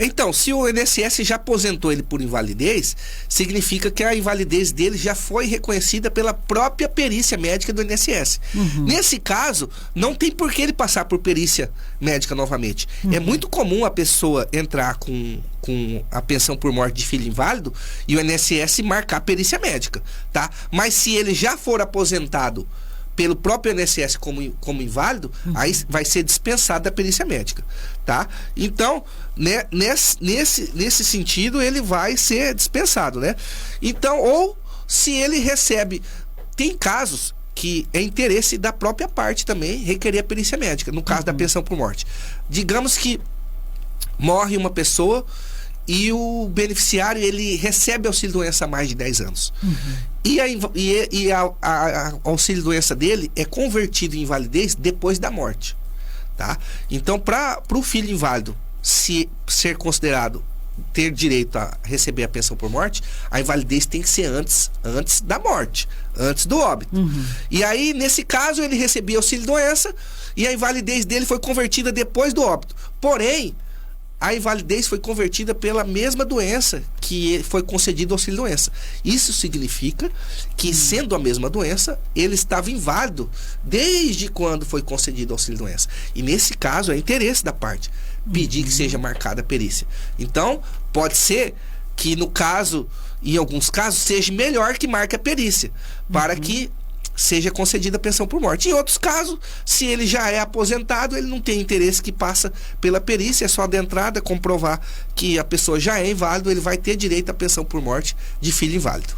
Então, se o INSS já aposentou ele por invalidez, significa que a invalidez dele já foi reconhecida pela própria perícia médica do INSS. Nesse caso, não tem por que ele passar por perícia médica novamente. É muito comum a pessoa entrar com a pensão por morte de filho inválido e o INSS marcar a perícia médica, tá? Mas se ele já for aposentado pelo próprio INSS como inválido, aí vai ser dispensado da perícia médica, tá? Então, né, nesse sentido, ele vai ser dispensado, né? Então, ou se ele recebe... Tem casos que é interesse da própria parte também requerer a perícia médica, no caso da pensão por morte. Digamos que morre uma pessoa e o beneficiário, ele recebe auxílio-doença há mais de 10 anos. E a auxílio-doença dele é convertido em invalidez depois da morte, tá? Então, para o filho inválido ser considerado ter direito a receber a pensão por morte, a invalidez tem que ser antes da morte, antes do óbito. E aí, nesse caso, ele recebia auxílio-doença e a invalidez dele foi convertida depois do óbito. Porém, a invalidez foi convertida pela mesma doença que foi concedido auxílio-doença. Isso significa que, sendo a mesma doença, ele estava inválido desde quando foi concedido auxílio-doença. E nesse caso, é interesse da parte pedir que seja marcada a perícia. Então, pode ser que no caso, em alguns casos, seja melhor que marque a perícia, para que seja concedida a pensão por morte. Em outros casos, se ele já é aposentado, ele não tem interesse que passa pela perícia, é só de entrada comprovar que a pessoa já é inválido, ele vai ter direito à pensão por morte de filho inválido.